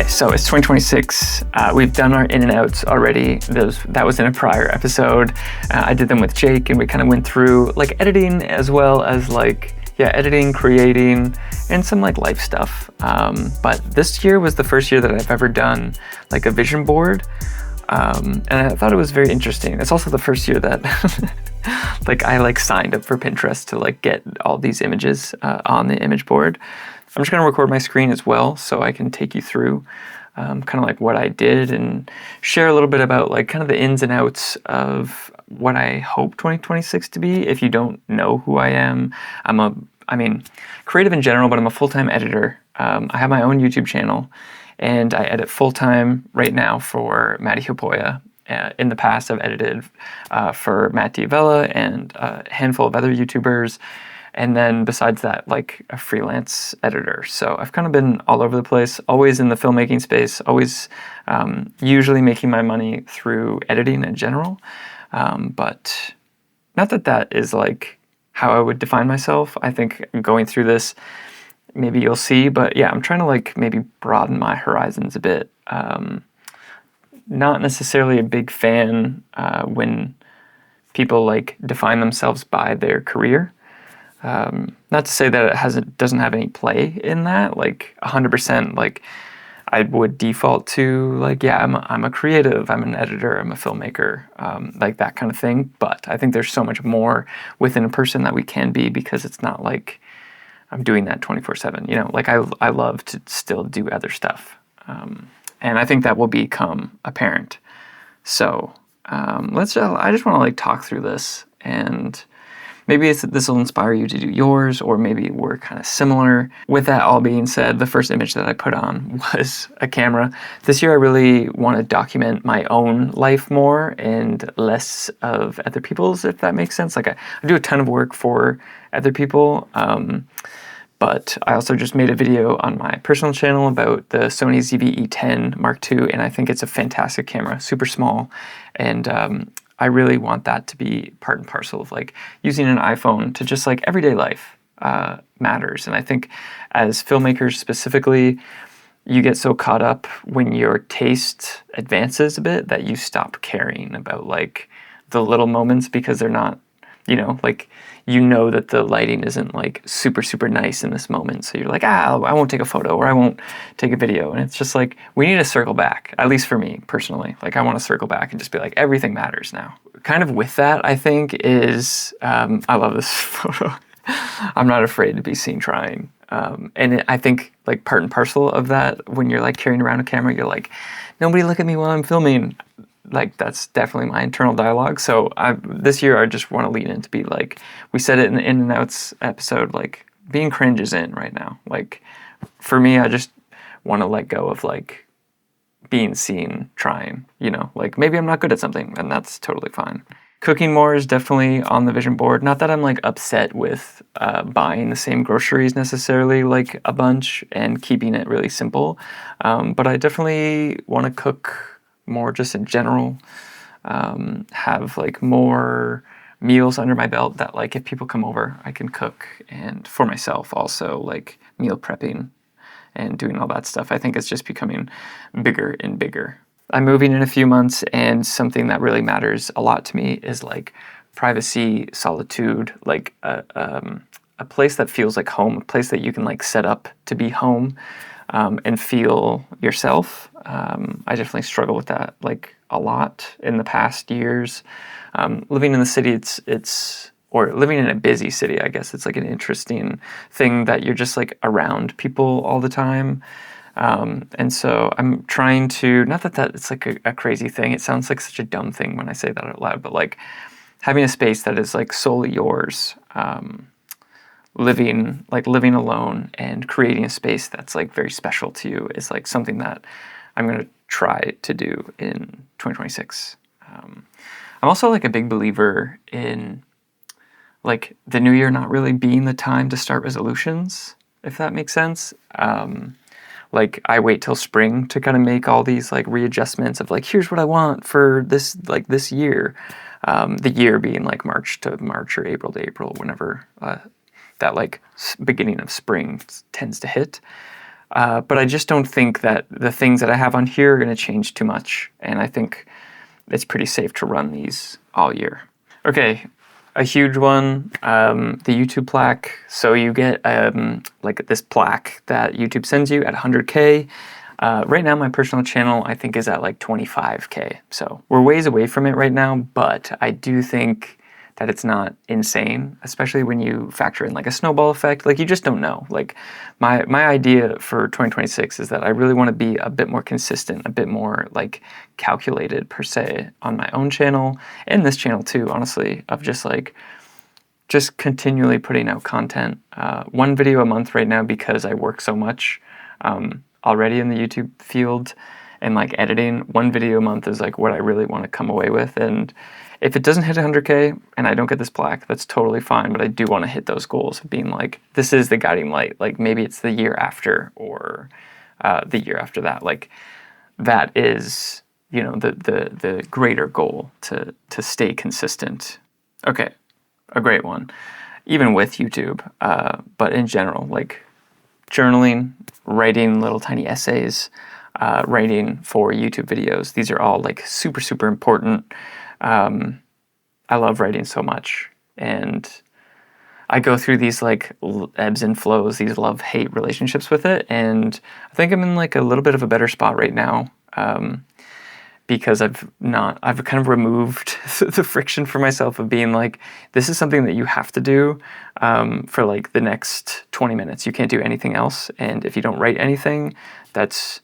so it's 2026. We've done our in and outs already. That was in a prior episode. I did them with Jake, and we kind of went through like editing as well as like, editing, creating, and some like life stuff. But this year was the first year that I've ever done like a vision board. And I thought it was very interesting. It's also the first year that like I like signed up for Pinterest to like get all these images on the image board. I'm just gonna record my screen as well so I can take you through kind of like what I did and share a little bit about like kind of the ins and outs of what I hope 2026 to be. If you don't know who I am, creative in general, but I'm a full-time editor. I have my own YouTube channel, and I edit full-time right now for Matty Hopoya. In the past, I've edited for Matt D'Avella and a handful of other YouTubers. And then besides that, like a freelance editor. So I've kind of been all over the place, always in the filmmaking space, always usually making my money through editing in general. But not that that is like how I would define myself. I think going through this, maybe you'll see, but yeah, I'm trying to like maybe broaden my horizons a bit. Not necessarily a big fan when people like define themselves by their career. Not to say that it doesn't have any play in that, like 100%, like I would default to like, I'm a creative, I'm an editor, I'm a filmmaker, like that kind of thing. But I think there's so much more within a person that we can be, because it's not like I'm doing that 24/7, like I love to still do other stuff. And I think that will become apparent. So I just want to like talk through this, and maybe this will inspire you to do yours, or maybe we're kind of similar. With that all being said, the first image that I put on was a camera. This year I really want to document my own life more and less of other people's, if that makes sense. Like I do a ton of work for other people, but I also just made a video on my personal channel about the Sony ZV-E10 Mark II, and I think it's a fantastic camera, super small, and I really want that to be part and parcel of like using an iPhone to just like everyday life matters. And I think as filmmakers specifically, you get so caught up when your taste advances a bit that you stop caring about like the little moments, because they're not, like that the lighting isn't like super, super nice in this moment. So you're like, I won't take a photo, or I won't take a video. And it's just like, we need to circle back, at least for me personally. Like I want to circle back and just be like, everything matters now. Kind of with that, I think is, I love this photo. I'm not afraid to be seen trying. I think like part and parcel of that, when you're like carrying around a camera, you're like, nobody look at me while I'm filming. Like that's definitely my internal dialogue. So this year I just want to lean in to be like, we said it in the in and outs episode, like being cringe is in right now. Like for me, I just want to let go of like being seen trying, like maybe I'm not good at something, and that's totally fine. Cooking more is definitely on the vision board. Not that I'm like upset with buying the same groceries necessarily like a bunch and keeping it really simple. But I definitely want to cook more just in general, have like more meals under my belt that like if people come over, I can cook, and for myself also like meal prepping and doing all that stuff. I think it's just becoming bigger and bigger. I'm moving in a few months, and something that really matters a lot to me is like privacy, solitude, like a place that feels like home, a place that you can like set up to be home. And feel yourself. I definitely struggle with that like a lot in the past years. Living in the city, or living in a busy city, I guess it's like an interesting thing that you're just like around people all the time. And so I'm trying to, not that it's like a crazy thing. It sounds like such a dumb thing when I say that out loud, but like having a space that is like solely yours, living alone and creating a space that's like very special to you is like something that I'm going to try to do in 2026. I'm also like a big believer in like the new year not really being the time to start resolutions, if that makes sense. Like I wait till spring to kind of make all these like readjustments of like, here's what I want for this year. The year being like March to March or April to April, whenever that like beginning of spring tends to hit. But I just don't think that the things that I have on here are going to change too much. And I think it's pretty safe to run these all year. Okay, a huge one, the YouTube plaque. So you get like this plaque that YouTube sends you at 100K. Right now, my personal channel, I think, is at like 25K. So we're ways away from it right now, but I do think that it's not insane, especially when you factor in like a snowball effect. Like, you just don't know. Like, my idea for 2026 is that I really want to be a bit more consistent, a bit more like calculated per se on my own channel and this channel too, honestly, of just continually putting out content. One video a month right now, because I work so much already in the YouTube field and like editing. One video a month is like what I really want to come away with. And if it doesn't hit 100K and I don't get this plaque, that's totally fine. But I do want to hit those goals of being like, this is the guiding light. Like, maybe it's the year after or the year after that. Like, that is, you know, the greater goal to stay consistent. Okay, a great one, even with YouTube, but in general, like journaling, writing little tiny essays, writing for YouTube videos. These are all like super, super important. I love writing so much, and I go through these like ebbs and flows, these love-hate relationships with it, and I think I'm in like a little bit of a better spot right now, because I've kind of removed the friction for myself of being like, this is something that you have to do for like the next 20 minutes. You can't do anything else, and if you don't write anything, that's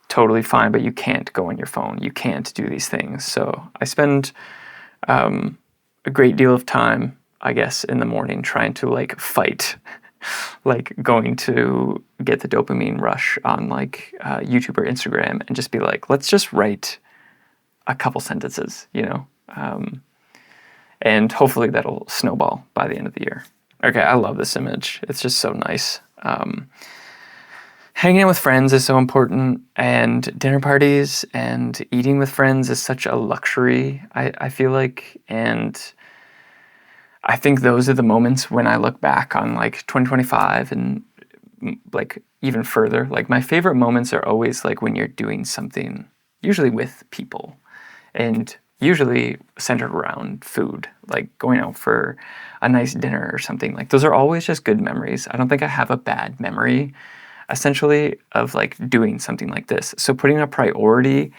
totally fine, but you can't go on your phone. You can't do these things. So I spend a great deal of time, I guess, in the morning trying to like fight, like going to get the dopamine rush on like YouTube or Instagram and just be like, let's just write a couple sentences, you know? And hopefully that'll snowball by the end of the year. Okay, I love this image. It's just so nice. Hanging out with friends is so important, and dinner parties and eating with friends is such a luxury, I feel like. And I think those are the moments when I look back on like 2025 and like even further. Like, my favorite moments are always like when you're doing something, usually with people, and usually centered around food, like going out for a nice dinner or something. Like, those are always just good memories. I don't think I have a bad memory, essentially, of like doing something like this. So putting a priority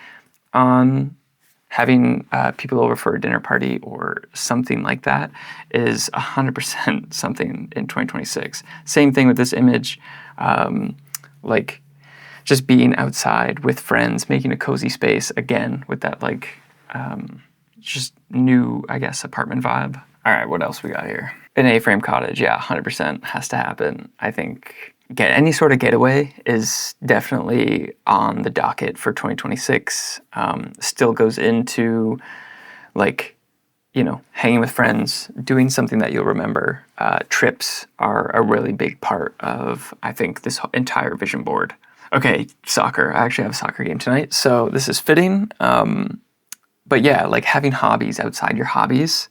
on having people over for a dinner party or something like that is 100% something in 2026. Same thing with this image, like just being outside with friends, making a cozy space, again, with that like just new, I guess, apartment vibe. All right, what else we got here? An A-frame cottage, yeah, 100% has to happen. I think any sort of getaway is definitely on the docket for 2026. Still goes into like, you know, hanging with friends, doing something that you'll remember. Trips are a really big part of, I think, this entire vision board. Okay, soccer. I actually have a soccer game tonight, so this is fitting. But yeah, like having hobbies outside your hobbies,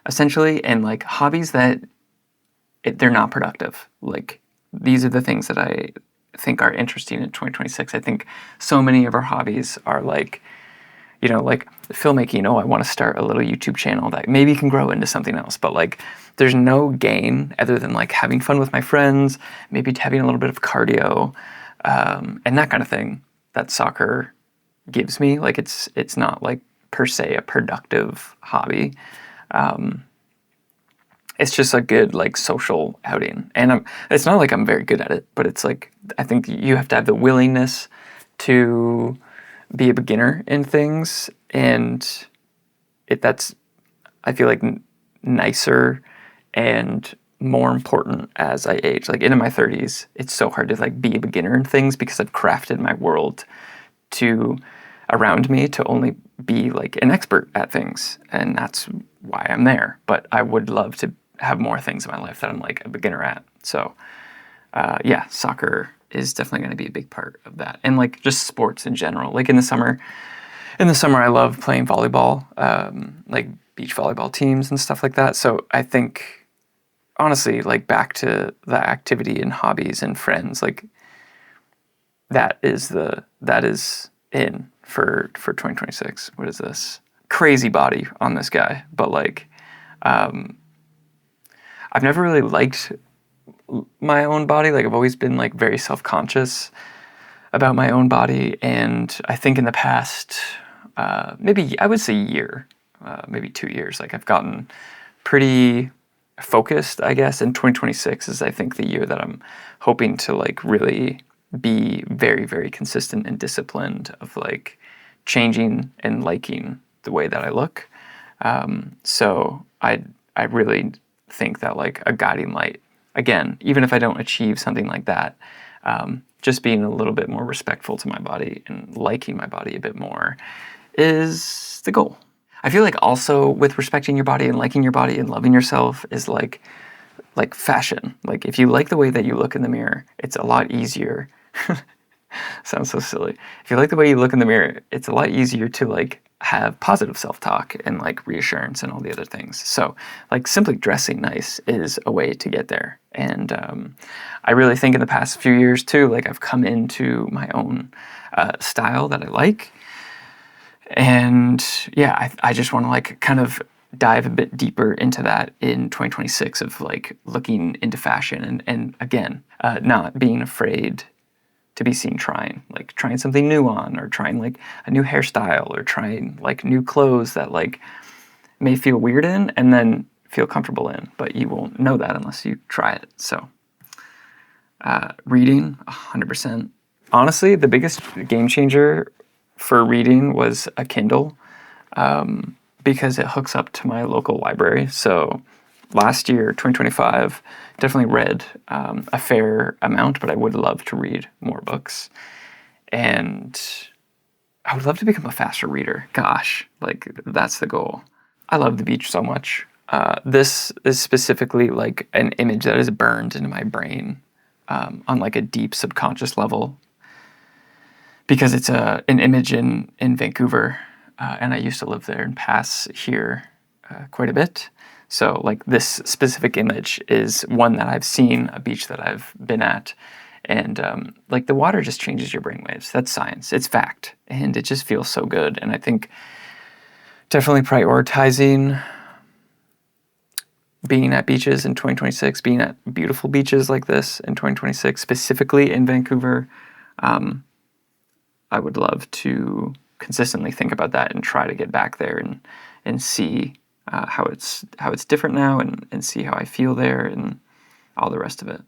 essentially, and like hobbies that they're not productive. Like, these are the things that I think are interesting in 2026. I think so many of our hobbies are like, you know, like filmmaking. Oh, I want to start a little YouTube channel that maybe can grow into something else. But like, there's no gain other than like having fun with my friends, maybe having a little bit of cardio, and that kind of thing that soccer gives me. Like, it's not like per se a productive hobby. It's just a good like social outing, and it's not like I'm very good at it, but it's like, I think you have to have the willingness to be a beginner in things, and that's, I feel like, nicer and more important as I age. Like, into my 30s, it's so hard to like be a beginner in things because I've crafted my world to around me to only be like an expert at things, and that's why I'm there. But I would love to have more things in my life that I'm like a beginner at. So yeah, soccer is definitely going to be a big part of that, and like just sports in general. Like in the summer I love playing volleyball, like beach volleyball teams and stuff like that. So I think, honestly, like back to the activity and hobbies and friends, like that is in for 2026. What is this? Crazy body on this guy, but like, I've never really liked my own body. Like I've always been like very self-conscious about my own body, and I think in the past, maybe I would say year, maybe 2 years, like I've gotten pretty focused, I guess. And 2026 is, I think, the year that I'm hoping to like really be very, very consistent and disciplined of like changing and liking the way that I look. So I really think that like a guiding light, again, even if I don't achieve something like that, just being a little bit more respectful to my body and liking my body a bit more is the goal. I feel like also with respecting your body and liking your body and loving yourself is like fashion. Like if you like the way that you look in the mirror, it's a lot easier. Sounds so silly. If you like the way you look in the mirror, it's a lot easier to like have positive self-talk and like reassurance and all the other things. So like simply dressing nice is a way to get there. And I really think in the past few years too, like I've come into my own style that I like. And yeah, I just want to like kind of dive a bit deeper into that in 2026 of like looking into fashion and again, not being afraid to be seen trying something new on, or trying like a new hairstyle, or trying like new clothes that like may feel weird in and then feel comfortable in, but you won't know that unless you try it. So reading 100%. Honestly, the biggest game changer for reading was a Kindle, because it hooks up to my local library. So last year, 2025, definitely read a fair amount, but I would love to read more books. And I would love to become a faster reader. Gosh, like that's the goal. I love the beach so much. This is specifically like an image that is burned into my brain on like a deep subconscious level, because it's an image in Vancouver, and I used to live there and pass here quite a bit. So like this specific image is one that I've seen, a beach that I've been at, and like the water just changes your brainwaves. That's science. It's fact, and it just feels so good. And I think definitely prioritizing being at beaches in 2026, being at beautiful beaches like this in 2026, specifically in Vancouver, I would love to consistently think about that and try to get back there and see how it's different now, and see how I feel there and all the rest of it.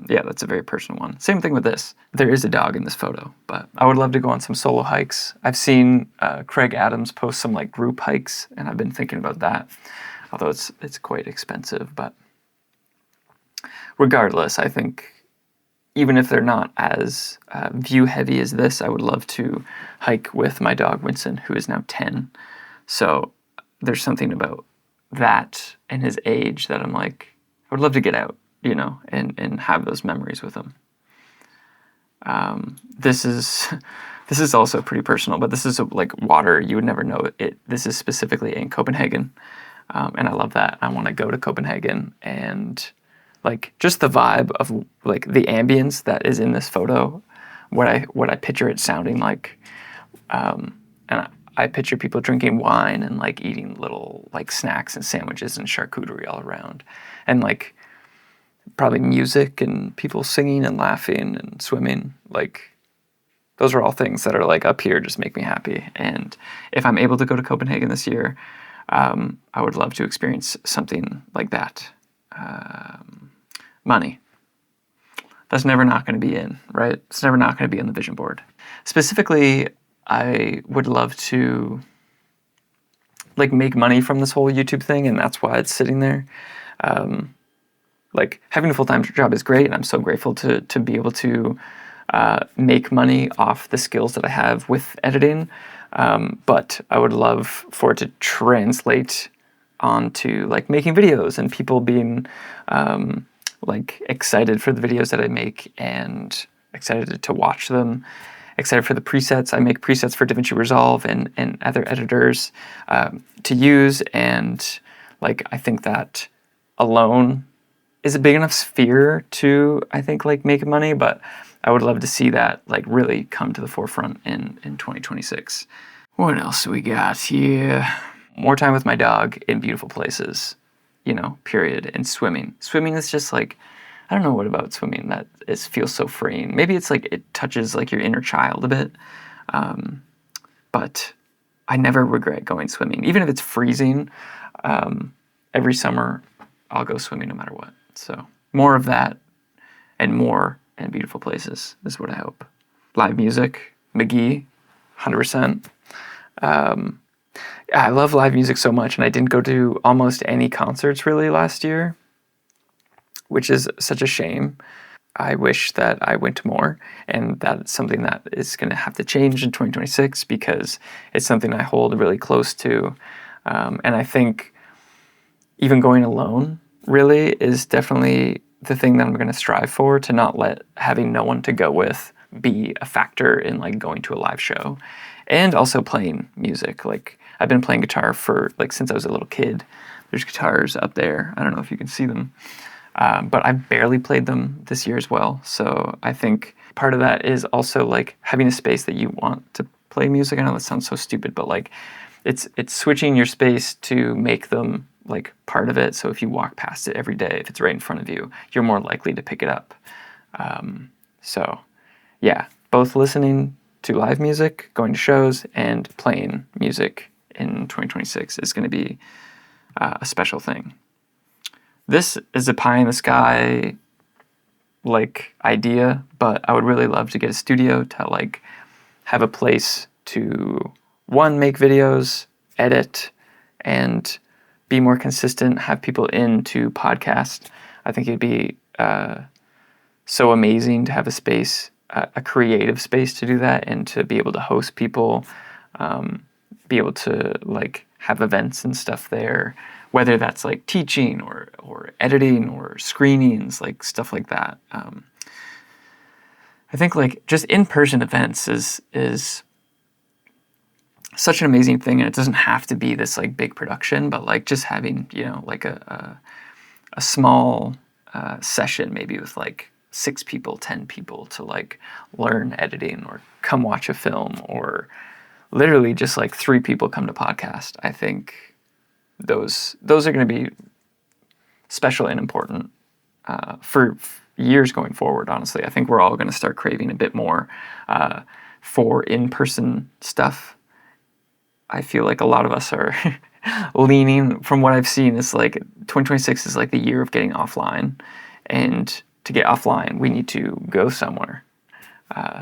Yeah, that's a very personal one. Same thing with this. There is a dog in this photo, but I would love to go on some solo hikes. I've seen Craig Adams post some like group hikes, and I've been thinking about that, although it's quite expensive. But regardless, I think even if they're not as view heavy as this, I would love to hike with my dog Winston, who is now 10. So there's something about that and his age that I'm like, I would love to get out, and have those memories with him. This is also pretty personal, but this is like water. You would never know it. This is specifically in Copenhagen, and I love that. I want to go to Copenhagen, and like just the vibe of like the ambience that is in this photo, what I picture it sounding like, and I picture people drinking wine and like eating little like snacks and sandwiches and charcuterie all around, and like probably music and people singing and laughing and swimming. Like those are all things that are like up here just make me happy. And if I'm able to go to Copenhagen this year, I would love to experience something like that. Money. That's never not going to be in, right? It's never not going to be on the vision board. Specifically, I would love to like make money from this whole YouTube thing, and that's why it's sitting there. Like having a full-time job is great, and I'm so grateful to be able to make money off the skills that I have with editing. But I would love for it to translate onto like making videos and people being like excited for the videos that I make and excited to watch them, excited for the presets. I make presets for DaVinci Resolve and other editors to use, and like I think that alone is a big enough sphere to, I think, like make money, but I would love to see that like really come to the forefront in 2026. What else do we got here? More time with my dog in beautiful places, period. And swimming. Swimming is just like, I don't know what about swimming that feels so freeing. Maybe it's like it touches like your inner child a bit. But I never regret going swimming. Even if it's freezing, every summer I'll go swimming no matter what. So more of that and more in beautiful places is what I hope. Live music, McGee, 100%. I love live music so much, and I didn't go to almost any concerts really last year, which is such a shame. I wish that I went to more, and that's something that is going to have to change in 2026 because it's something I hold really close to. And I think even going alone really is definitely the thing that I'm going to strive for, to not let having no one to go with be a factor in like going to a live show. And also playing music. Like I've been playing guitar for like since I was a little kid. There's guitars up there. I don't know if you can see them. But I barely played them this year as well. So I think part of that is also like having a space that you want to play music. I know that sounds so stupid, but like it's switching your space to make them like part of it. So if you walk past it every day, if it's right in front of you, you're more likely to pick it up. So yeah, both listening to live music, going to shows, and playing music in 2026 is going to be a special thing. This is a pie in the sky like idea, but I would really love to get a studio to like have a place to one, make videos, edit, and be more consistent, have people in to podcast. I think it'd be so amazing to have a space, a creative space to do that, and to be able to host people, be able to like have events and stuff there, whether that's like teaching or editing or screenings, like stuff like that. I think like just in-person events is such an amazing thing, and it doesn't have to be this like big production, but like just having like a small session maybe with like 6 people, 10 people to like learn editing or come watch a film, or literally just like 3 people come to podcast. I think those are going to be special and important for years going forward, honestly. I think we're all going to start craving a bit more for in-person stuff. I feel like a lot of us are leaning, from what I've seen, is like 2026 is like the year of getting offline. And to get offline, we need to go somewhere.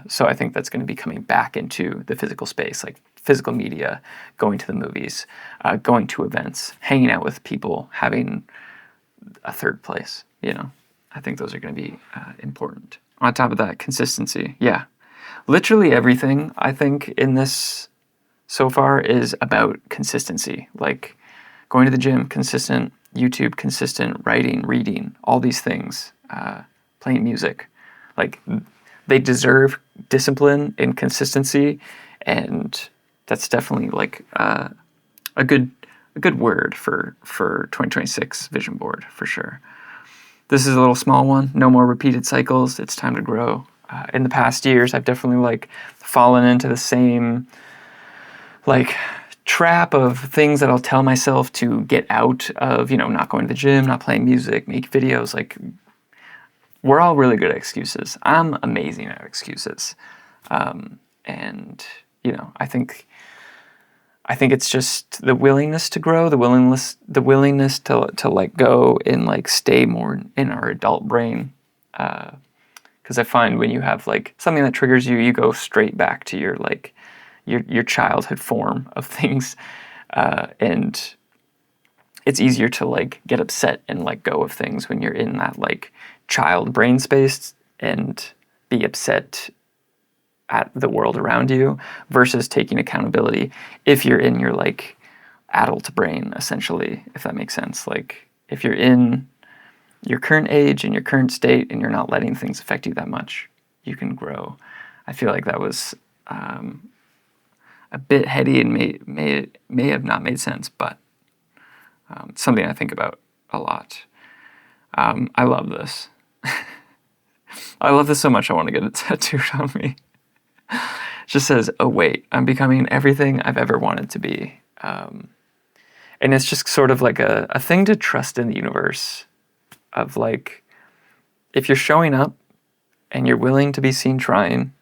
So I think that's going to be coming back into the physical space, like physical media, going to the movies, going to events, hanging out with people, having a third place, I think those are going to be important. On top of that, consistency. Yeah. Literally everything, I think, in this so far is about consistency. Like going to the gym, consistent, YouTube, consistent, writing, reading, all these things, playing music. Like they deserve discipline and consistency, and that's definitely like a good word for 2026 vision board for sure. This is a little small one. No more repeated cycles. It's time to grow. In the past years, I've definitely like fallen into the same like trap of things that I'll tell myself to get out of, not going to the gym, not playing music, make videos. Like we're all really good at excuses. I'm amazing at excuses. And I think it's just the willingness to grow, the willingness to let go and like stay more in our adult brain. Because I find when you have like something that triggers you, you go straight back to your like your childhood form of things, and it's easier to like get upset and let go of things when you're in that like child brain space and be upset at the world around you versus taking accountability if you're in your like adult brain, essentially, if that makes sense. Like if you're in your current age and your current state and you're not letting things affect you that much, you can grow. I feel like that was a bit heady and may have not made sense, but it's something I think about a lot. I love this. I love this so much I want to get it tattooed on me. It just says, "Oh wait, I'm becoming everything I've ever wanted to be." And it's just sort of like a thing to trust in the universe of like, if you're showing up and you're willing to be seen trying,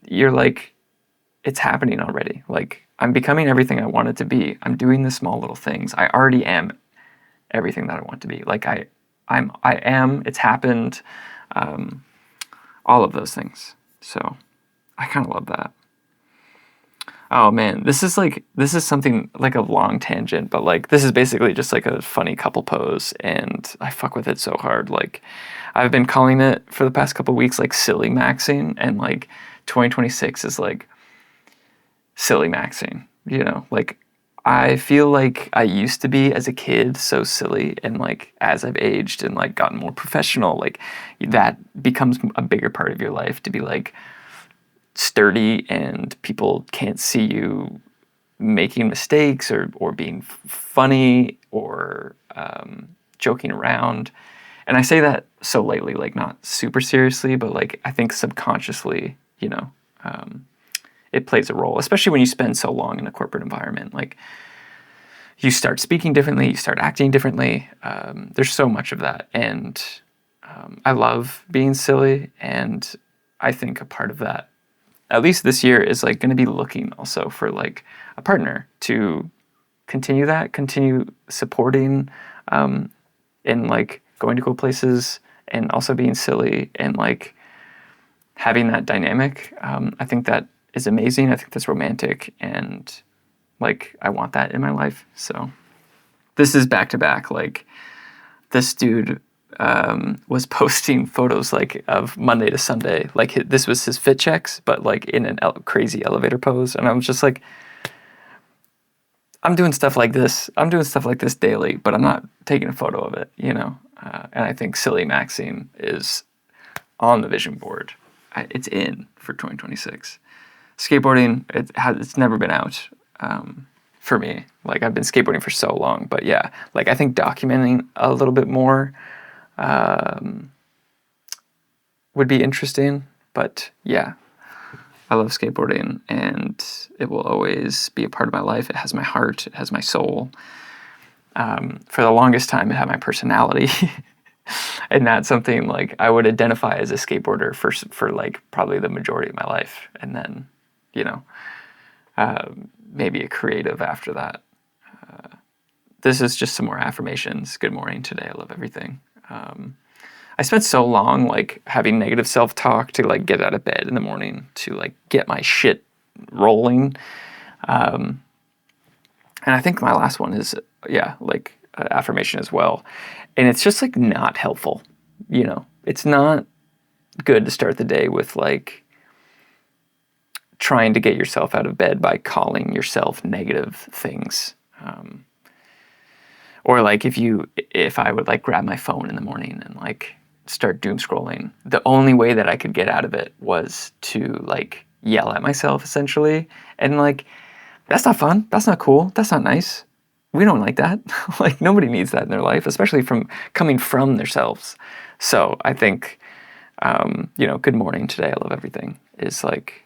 you're like, it's happening already. Like, I'm becoming everything I wanted to be. I'm doing the small little things. I already am everything that I want to be. Like I am, it's happened, all of those things. So I kind of love that. Oh man, this is something like a long tangent, but like this is basically just like a funny couple pose, and I fuck with it so hard. Like I've been calling it for the past couple weeks like silly maxing, and like 2026 is like silly maxing. You know, like I feel like I used to be as a kid so silly, and like as I've aged and like gotten more professional, like that becomes a bigger part of your life to be like sturdy and people can't see you making mistakes or being funny or joking around. And I say that so lightly, like not super seriously, but like I think subconsciously, you know, it plays a role, especially when you spend so long in a corporate environment. Like you start speaking differently, you start acting differently. There's so much of that. And I love being silly. And I think a part of that, at least this year, is like going to be looking also for like a partner to continue supporting, and like going to cool places and also being silly and like having that dynamic. I think that is amazing. I think that's romantic, and like I want that in my life. So this is back to back. Like this dude was posting photos like of Monday to Sunday. Like this was his fit checks, but like in an crazy elevator pose. And I was just like, I'm doing stuff like this. I'm doing stuff like this daily, but I'm not taking a photo of it, you know? And I think silly maxing is on the vision board. It's in for 2026. Skateboarding, it's never been out for me. Like I've been skateboarding for so long, but yeah, like I think documenting a little bit more would be interesting. But yeah, I love skateboarding, and it will always be a part of my life. It has my heart. It has my soul. For the longest time, it had my personality. And that's something like I would identify as a skateboarder for like probably the majority of my life. And then, you know, maybe a creative after that. This is just some more affirmations. Good morning today. I love everything. I spent so long like having negative self-talk to like get out of bed in the morning to like get my shit rolling. And I think my last one is, yeah, like affirmation as well. And it's just like not helpful, you know, it's not good to start the day with like trying to get yourself out of bed by calling yourself negative things. Or like if I would like grab my phone in the morning and like start doom scrolling, the only way that I could get out of it was to like yell at myself essentially. And like, that's not fun. That's not cool. That's not nice. We don't like that. Like nobody needs that in their life, especially from coming from themselves. So I think, you know, good morning today. I love everything is like,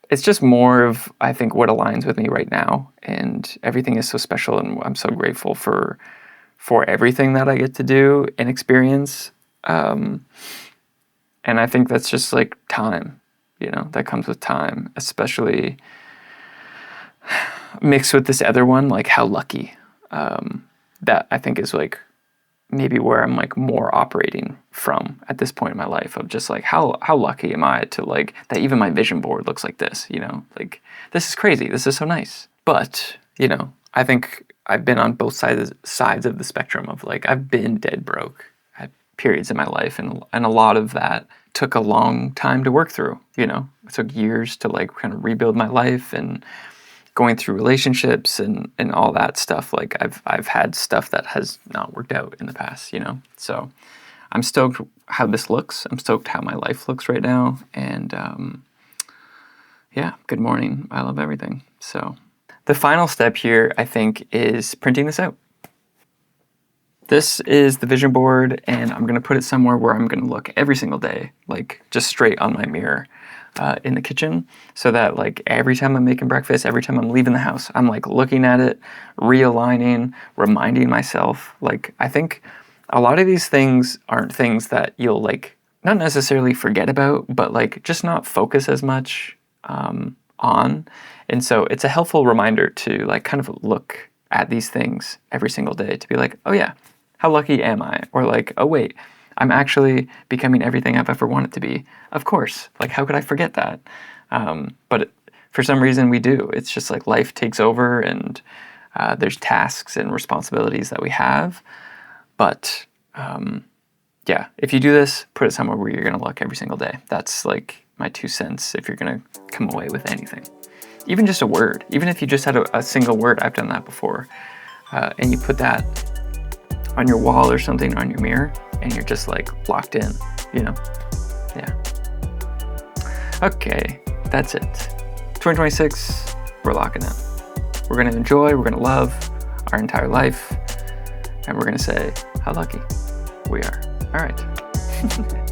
it's just more of, I think, what aligns with me right now. And everything is so special. And I'm so grateful for everything that I get to do and experience. And I think that's just like time, you know, that comes with time, especially mixed with this other one, like how lucky, that I think is like maybe where I'm like more operating from at this point in my life of just like how lucky am I to like that even my vision board looks like this, you know, like this is crazy. This is so nice. But, you know, I think I've been on both sides of the spectrum of like I've been dead broke at periods in my life, and a lot of that took a long time to work through, you know. It took years to like kind of rebuild my life and going through relationships and all that stuff. Like I've had stuff that has not worked out in the past, you know. So I'm stoked how this looks. I'm stoked how my life looks right now. And yeah, good morning. I love everything. So the final step here, I think, is printing this out. this is the vision board, and I'm gonna put it somewhere where I'm gonna look every single day, like just straight on my mirror in the kitchen, so that like every time I'm making breakfast, every time I'm leaving the house, I'm like looking at it, realigning, reminding myself. Like, I think a lot of these things aren't things that you'll like not necessarily forget about, but like just not focus as much on. And so it's a helpful reminder to like kind of look at these things every single day to be like, oh yeah, how lucky am I? Or like, oh wait, I'm actually becoming everything I've ever wanted to be. Of course, like how could I forget that? But for some reason we do. It's just like life takes over, and there's tasks and responsibilities that we have. But yeah, if you do this, put it somewhere where you're gonna look every single day. That's like my 2 cents if you're gonna come away with anything. Even just a word, even if you just had a single word, I've done that before. And you put that on your wall or something, on your mirror, and you're just like locked in, you know? Yeah. Okay, that's it. 2026, we're locking in. We're gonna enjoy, we're gonna love our entire life, and we're gonna say how lucky we are. All right.